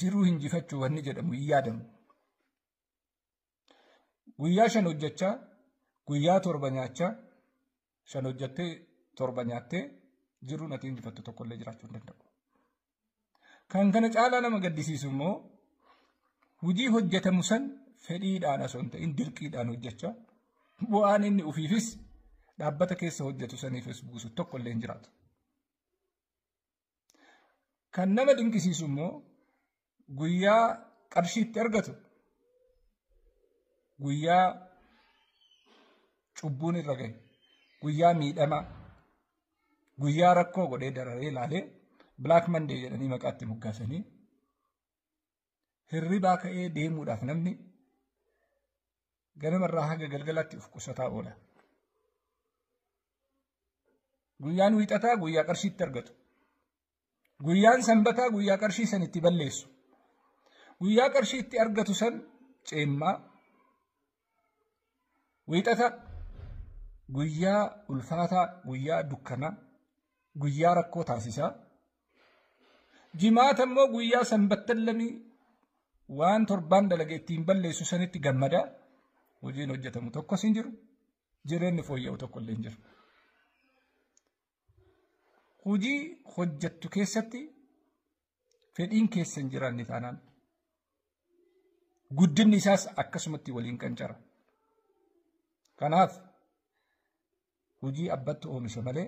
jiruu hinjifachuu wanni jedhamu hin yaadamu. Guyyaa 5 hojjechaa guyyaa 7 nyaachaa 5 hojjettee 7 nyaattee jiruu ati injifattu tokkollee jiraachuu hin danda'u. Kan kana caalaa nama gaddisiisu immoo hojii hojjetamu san fedhiidhaan osoo hin ta'in dirqiidhaan hojjechaa bu'aan inni ufiifis dhaabbata keessa hojjetu saniifis buusu tokkollee hin jiraatu. Kan nama dinqisiisu immoo guyyaa qarshiitti argatu guyyaa cubbuun irra gahe guyyaa miidhamaa guyyaa rakkoo godhee dararee ilaalee Black Monday jedhanii maqaatti moggaasanii hirribaa ka'ee deemuudhaaf namni ganamarraa haga galgalaatti of qusataa oola. Guyyaan wiixataa guyyaa qarshiitti argatu. Guyyaan sanbataa guyyaa qarshii san itti balleessu. Guyyaa qarshii itti argatu san ceemmaa. Wiixata guyyaa ulfaataa guyyaa dukkanaa guyyaa rakkoo taasisaa. Jimaata immoo guyyaa sanbattallamii waan torbaan dalagee ittiin balleessu sanitti gammadaa. Hojiin hojjetamu tokkos hin jiru. Jireenyi fooyya'u tokkollee hin jiru. Hojii hojjettu keessatti fedhiin keessa hin jiraanne taanaan guddinni isaas akkasumatti waliin qancara. Kanaaf hojii abbattu oomisha malee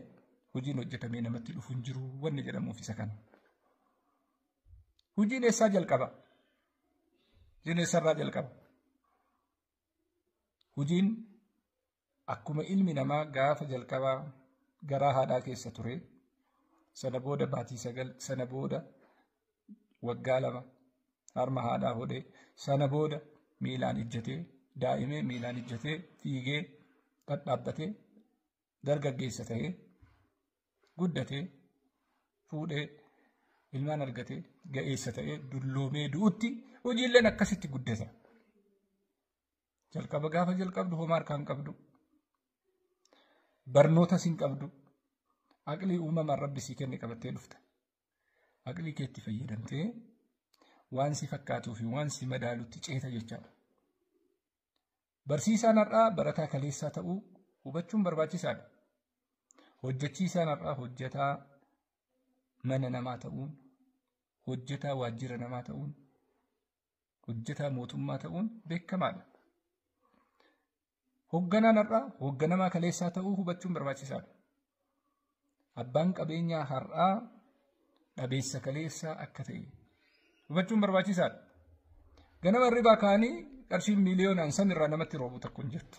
hojiin hojjetamee namatti dhufu hin jiru wanni jedhamuuf isa kana. Hojiin eessaa jalqaba? Hojiin eessarraa jalqaba? Hojiin akkuma ilmi namaa gaafa jalqabaa garaa haadhaa keessa ture sana booda baatii 9 sana booda waggaa 2 harma haadhaa hodhee sana booda miilaan ijjatee daa'imee miilaan ijjatee fiigee dhadhaabbatee dargaggeessa ta'ee guddatee fuudhee ilmaan argatee ga'eessa ta'ee dulloomee du'utti hojiileen akkasitti guddata. Jalqaba gaafa jalqabdu homaa harkaan qabdu barnoota sin qabdu aqlii uumamaan rabbi sii kenne qabattee dhufta. Aqlii keetti fayyadamtee waan si fakkaatuu fi waan si madaalutti ceeta jechaadha. Barsiisaan har'aa barataa kaleessaa ta'uu hubachuun barbaachisaadha. Hojjechiisaan har'aa hojjetaa mana namaa ta'uun, hojjetaa waajjira namaa ta'uun, hojjetaa mootummaa ta'uun beekamaadha. Hoogganaan har'aa hoogganamaa kaleessaa ta'uu hubachuun barbaachisaadha. Abbaan qabeenyaa har'aa dhabeessa kaleessaa akka ta'e hubachuun barbaachisaadha. Ganama hirribaa ka'anii qarshiin miiliyoonaan san irraa namatti roobu tokko hin jirtu.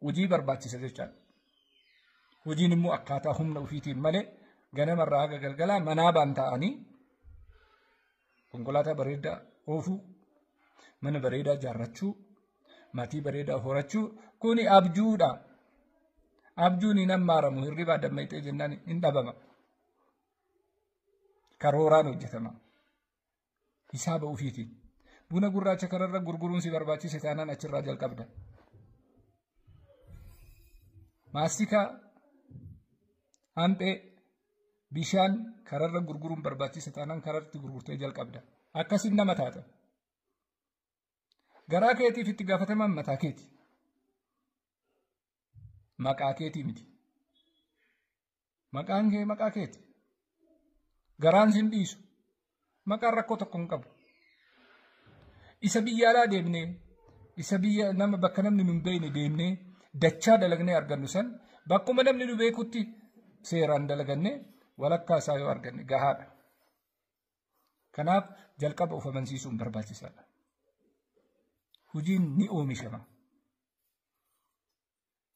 Hojii barbaachisa jechaadha. Hojiin immoo akkaataa humna ofiitiin malee ganama irraa haga galgalaa manaa baan ta'anii konkolaataa bareedaa oofuu, mana bareedaa ijaarrachuu, maatii bareedaa horachuu kuni abjuudha. Abjuun hin ammaaramu hirribaa dammayxee jennaan hin dhabama. Karooraan hojjetama. Hisaaba ofiitiin. Buna gurraacha kararra gurguruun si barbaachise taanaan achirraa jalqabda. Maastikaa, hanphee, bishaan kararra gurguruun barbaachise taanaan kararratti gurgurtee jalqabda. Akkasiin nama taata. Garaa keetiif itti gaafatamaan mataa keeti. Maqaa keetii miti. Maqaan kee maqaa keeti. Garaan sin dhiisu. Maqaan rakkoo tokko hin qabu. Isa biyya alaa deemnee, isa biyya nama bakka namni nu hin beekne deemnee dachaa dalagnee argannu san bakkuma namni nu beekutti seeraan dalagannee walakkaa isaa yoo arganne gahaadha. Kanaaf jalqaba of amansiisuun barbaachisaadha. Hojiin ni oomishama.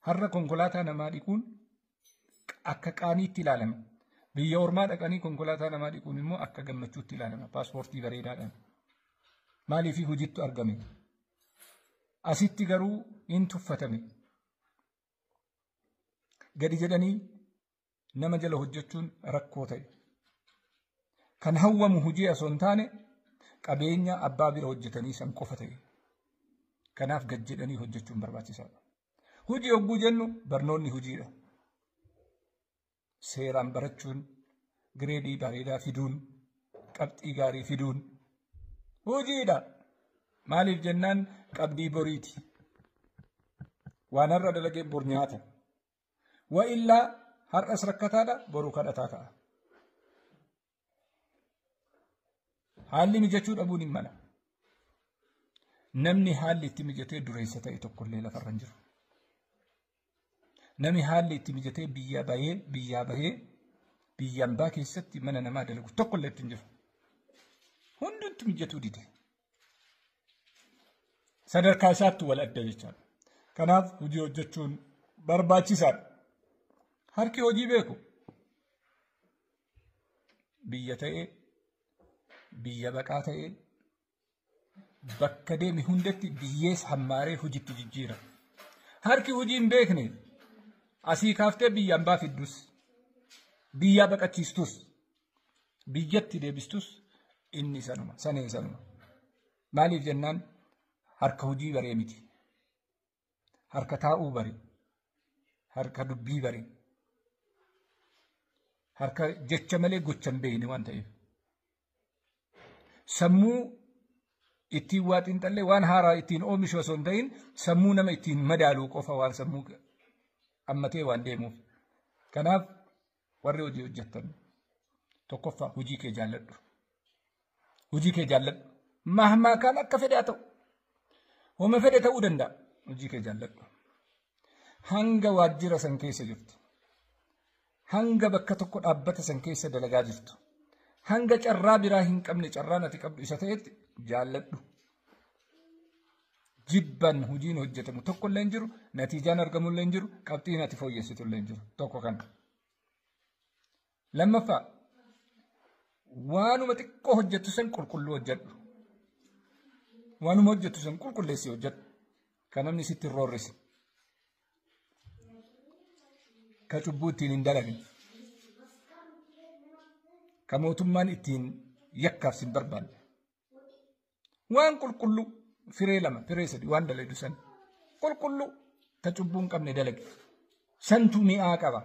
Har'a konkolaataa namaa dhiquun akka qaaniitti ilaalama. Biyya ormaa dhaqanii konkolaataa namaa dhiquun immoo akka gammachuutti ilaalama. Paaspoortii bareedaadhaan. Maaliif hojiitu argame? Asitti garuu hin tuffatame. Gadi jedhanii nama jala hojjechuun rakkoo ta'e. Kan hawwamu hojii osoo hin taane qabeenya abbaa bira hojjetanii san qofa ta'e. Kanaaf gad jedhanii hojjechuun barbaachisaadha. Hojii hogguu jennu barnoonni hojiidha. Seeraan barachuun, gireedii bareedaa fiduun, qabxii gaarii fiduun hojiidha. Maaliif jennaan qabdii boriiti. Waan har'a dalagee bor nyaata. Wa illaa har'as rakkataadha boru kadhataa ka'a. Haalli mijachuu dhabuun hin mala. Namni haalli itti mijatee dureessa ta'e tokkollee lafarra hin jiru. Namni haalli itti mijatee biyyaa bahee biyyaan baa keessatti mana namaa dalagu tokkollee itti hin jiru. Hundumtu mijatuu dide. Sadarkaa isaatti wal adda jechaadha. Kanaaf hojii hojjechuun barbaachisaadha. Harki hojii beeku. Biyya ta'ee, biyya baqaa ta'ee, bakka deemi hundatti biyyees hammaaree hojiitti jijjiira. Harki hojii hin beekne asii kaaftee biyyaan baa fiddus, biyyaa baqachiistus, biyyatti deebistus inni sanee sanuma. Maaliif jennaan harka hojii baree miti. Harka taa'uu bare, harka dubbii bare, harka jecha malee gocha hin beekne waan ta'eef. Sammuu ittiin waa xiinxallee waan haaraa ittiin oomishu osoo hin ta'in sammuu nama ittiin madaaluu qofa waan sammuu ammatee waan deemuuf. Kanaaf warri hojii hojjettan tokkoffaa hojii kee jaalladhu. Hojii kee jaalladhu. Mahmaa kaan akka fedhe haa ta'u. Homa fedhe ta'uu danda'a. Hojii kee jaalladhu. Hanga waajjira san keessa jirtu. Hanga bakka tokko dhaabbata san keessa dalagaa jirtu. Hanga carraa biraa hin qabne carraan ati qabdu isa ta'etti jaalladhu. Jibban hojiin hojjetamu tokkollee hin jiru, natiijaan argamullee hin jiru, qabxiin ati fooyyessitullee hin jiru. Tokko kana. Lammaffaa waanuma xiqqoo hojjettu san qulqulluu hojjedhu. Waanuma hojjettu san qulqulleessii hojjedhu. Kan namni sitti hin roorrisi. Ka cubbuu ittiin hin dalagne. Ka mootummaan ittiin yakkaaf sin barbaanne. Waan qulqulluu firee lama, firee sadi waan dalagdu san qulqulluu ta cubbuu hin qabne dalage. Santu mi'aa qaba.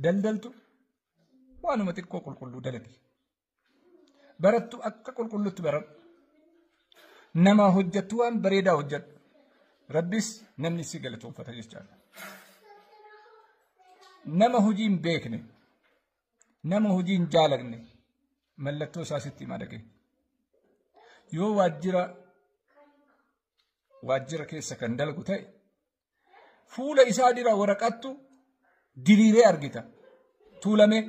Daldaltu waanuma xiqqoo qulqulluu dalage. Barattu akka qulqulluutti baradhu. Nama hojjettu waan bareedaa hojjedhu. Rabbis namni si galatoonfata jechaadha. Nama hojii hin beekne, nama hojii hin jaalagne mallattoo isaa sitti hima dhagee. Yoo waajjira keessa kan dalagu ta'e fuula isaa dira waraqaattu diriiree argita. Tuulamee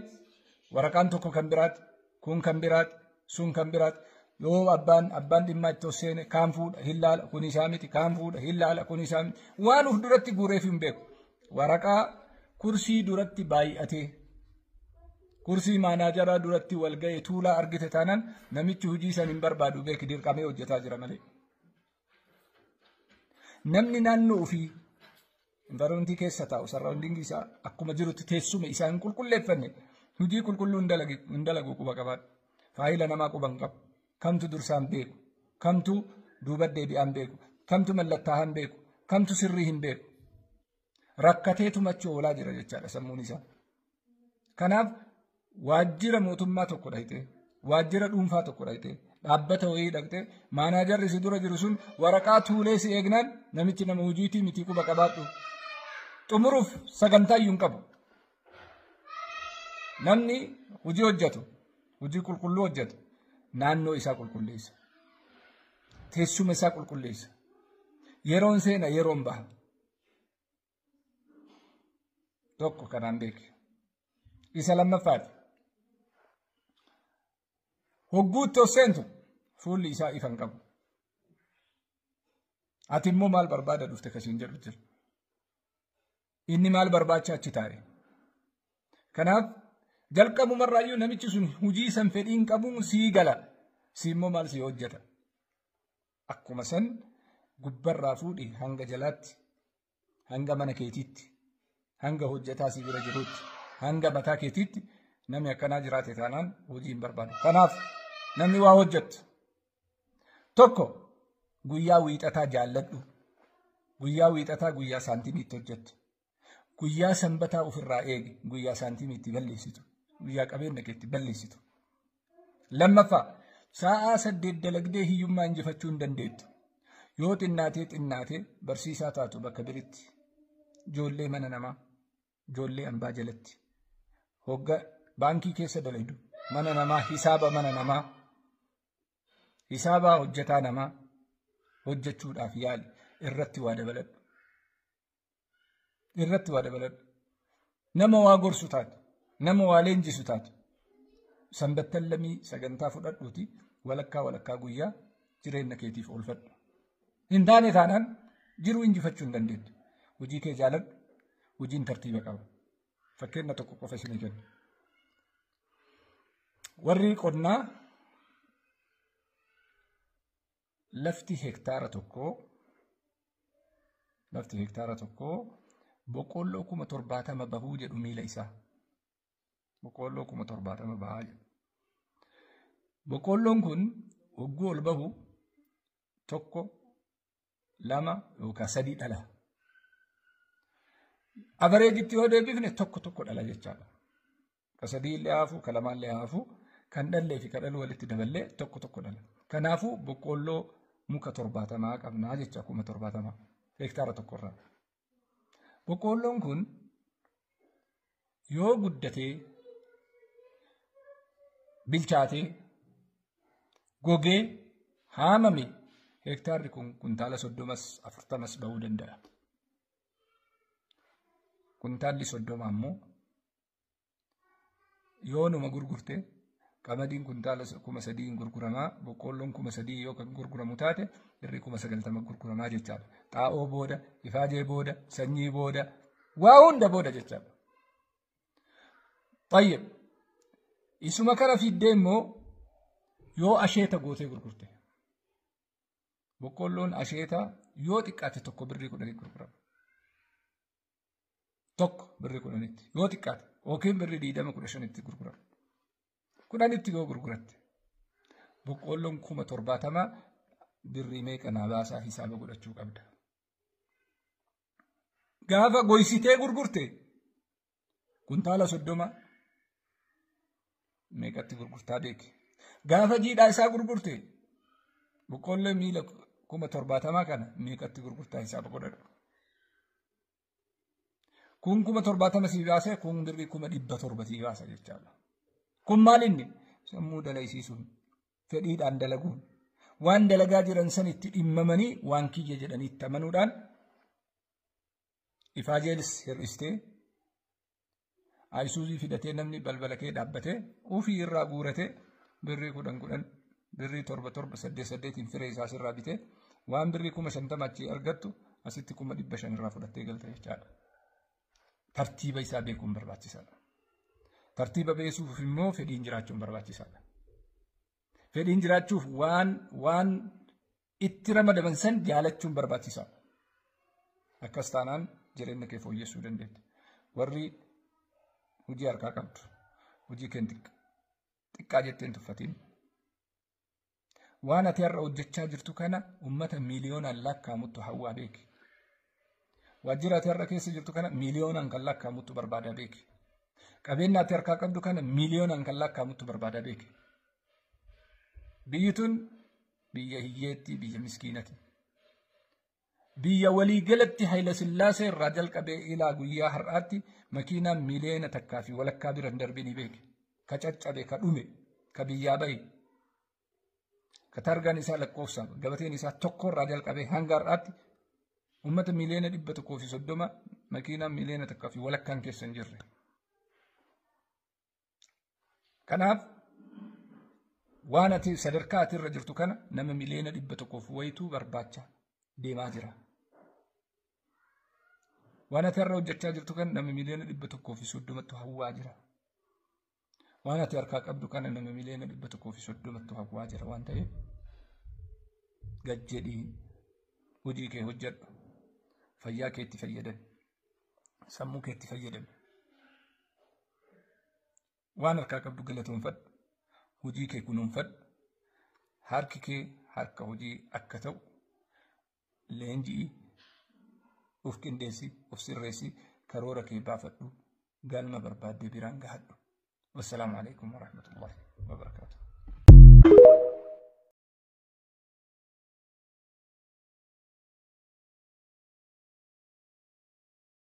waraqaan tokko kan biraati, kun kan biraati, sun kan biraati. Yoo abbaan dhimma itti seene kaan fuudha hin laala kun isaa miti, kaan fuudha hin laala kun isaa miti. Waan uf duratti guureef hin beeku. Waraqaa kursii duratti baay'atee kursii maanaajaraa duratti wal ga'e tuulaa argite taanaan namichi hojii san hin barbaadu beeki dirqamee hojjetaa jira malee. Namni naannoo ofii environmentii keessa taa'u sarraawundiingi isaa akkuma jirutti teessuma isaa hin qulqulleeffanne hojii qulqulluu hin dalagu quba qabaadha. Faayila namaa quba hin qabu. Kamtu dursaan beeku, kamtu duuba deebi'aan beeku, kamtu mallattaa'aan beeku, kamtu sirrii hin beeku. Rakkateetu machi oolaa jira jechaadha sammuun isaa. Kanaaf waajjira mootummaa tokko dhaqxee, waajjira dhuunfaa tokko dhaqxee, dhaabbata wayii dhaqxee, maanaajarri si dura jiru sun waraqaa tuulee si eegnaan namichi nama hojiitii miti quba qabaadhu. Xumuruuf sagantaa iyyuu hin qabu. Namni hojii hojjetu, hojii qulqulluu hojjetu. Naannoo isaa qulqulleessa. Teessuma isaa qulqulleessa. Yeroon seena yeroon baha. Tokko kanaan beeki. Isa lammaffaati. Hogguutti of seentu fuulli isaa ifa hin qabu. Ati immoo maal barbaada dhufte kasiin jedhu jira. Inni maal barbaacha achi taa'e. Kanaaf jalqabumarraayyuu namichi sun hojii san fedhiin qabuun sii gala. Si immoo maal si hojjeta. Akkuma san gubbarraa fuudhi hanga jalaatti, hanga mana keetiitti, hanga hojjetaa si bira jirutti, hanga mataa keetiitti namni akkanaa jiraate taanaan hojii hin barbaadu. Kanaaf namni waa hojjetu. Tokko guyyaa wiixataa jaalladhu. Guyyaa wiixataa guyyaa saantimiitti hojjettu. Guyyaa sanbataa ofirraa eegi. Guyyaa saantimiitti balleessitu. Guyyaa qabeenya keetti balleessitu. lammaffaa sa'aa 8 dalagdee hiyyummaa injifachuu hin dandeettu. Yoo xinnaatee barsiisaa taatu bakka biritti ijoollee mana namaa ijoollee ambaa jalatti hogga baankii keessa dalaydu mana namaa hisaaba hojjetaa namaa hojjechuudhaaf yaali irratti waa dabaladhu. Nama waa gorsu taatu nama waa leenjisu taatu sanbattan lamii sagantaa fudhadhuuti walakkaa guyyaa jireenya keetiif oolfadhu. Hin taane taanaan jiruu injifachuu hin dandeettu. Hojii kee jaaladhu. Hojiin tartiiba qaba. Fakkeenya tokko qofa isinii kenna. Warri qonnaa lafti hektaara tokkoo boqqolloo 70,000 bahuu jedhu miila isaa. Boqqolloo 70,000 bahaa jedhu. Boqqolloon kun hogguu ol bahu tokko 2 yookaan 3 dhala. Abareejitti yoo deebifne tokko dhala jechaadha. Ka 3 illee haafu, ka 2 illee haafu, kan dhallee fi ka dhalu walitti daballee tokko dhala. Kanaafuu boqqolloo muka 70 qabnaa jecha 70,000 hektaara tokkorraa. Boqqolloon kun yoo guddatee bilchaatee gogee haamame hektaarri kun kuntaala 30-40 bahuu danda'a. Kuntaalli 30 ammoo yoo numa gurgurte qamadiin kuntaala 3,000 gurguramaa boqqolloon 3,000 yoo kan gurguramu taate irri 90 gurguramaa jechaadha. Xaa'oo booda, ifaajee booda, sanyii booda, waa hunda booda jechaadha. Tayyib isuma kana fiddee immoo yoo asheeta gootee gurgurte boqqolloon asheeta yoo xiqqaate tokko birrii 10 gurgurama. Tokko birrii 10 yoo xiqqaate yookiin birrii 20-15 gurgurama. 10 yoo gurguratte boqqolloon 70,000 birrii meeqa naa baasaa hisaaba godhachuu qabda. Gaafa goysitee gurgurte kuntaala 30 meeqatti gurgurtaa beeki. Gaafa jiidhaa isaa gurgurte boqqollee miila 70,000 kana meeqatti gurgurtaa hisaaba godhadhu. Kun 70,000 sii baasee kun birrii 1,700 sii baasa jechaadha. Kun maal inni sammuu dalaysiisuun fedhiidhaan dalaguun waan dalagaa jiran san itti dhimmamanii waan kiyya jedhanii itti amanuudhaan ifaajeelis hir'istee ayisuuzii fidatee namni balbala kee dhaabbatee ofii irraa guuratee birrii 10 birrii 7 firee isaa sirraa bitee waan birrii 50,000 achii argattu asitti 500 irraa fudhattee galte jechaadha. Tartiiba isaa beekuun barbaachisaadha. Tartiiba beekuuf immoo fedhiin jiraachuun barbaachisaadha. Fedhiin jiraachuuf waan itti ramadaman san jaalachuun barbaachisaadha. Akkas taanaan jireenya kee fooyyessuu dandeetta. Warri hojii harkaa qabdu hojii kee xiqqaa jettee hin tuffatiin. Waan ati har'a hojjechaa jirtu kana uummata miiliyoonaan lakkaa'amutu hawwaa beeki. Waajjira ati har'a keessa jirtu kana miiliyoonaan kan lakkaa'amutu barbaada beeki. Qabeenya ati harkaa qabdu kana miiliyoonaan kan lakkaa'amutu barbaada beeki. Biyyi tun biyya hiyyeetti, biyya miskiinati. Biyya waliigalatti Hayila Sillaasee irraa jalqabee ilaa guyyaa har'aatti makiinaan miiliyoona takkaa fi walakkaa bira hin darbini beeki. Ka caccabe, ka dhume, ka biyyaa bahe, ka targaan isaa lakkoofsama, gabateen isaa tokko irraa jalqabee hanga har'aatti uummata miiliyoona 130 makiinaan miiliyoona takkaa fi walakkaan keessa hin jirre. Kanaaf waan ati sadarkaa ati irra jirtu kana nama miiliyoona 100 wayituu barbaacha deemaa jira. Waan ati har'a hojjechaa jirtu kana nama miiliyoona 130 hawwaa jira. Waan ati harkaa qabdu kana nama miiliyoona 130 hawwaa jira waan ta'eef gad jedhii hojii kee hojjedhu. Fayyaa keetti fayyadami. Sammuu keetti fayyadami. Waan harkaa qabdu galatoonfadhu. Hojii kee kunuunfadhu. Harki kee harka hojii akka ta'u leenji'i. Of qindeessi, of sirreessi, karoora kee baafadhu. Galma barbaaddee biraan gahadhu. Wassalaamu alaikum warahmatullahi wabarakatuh.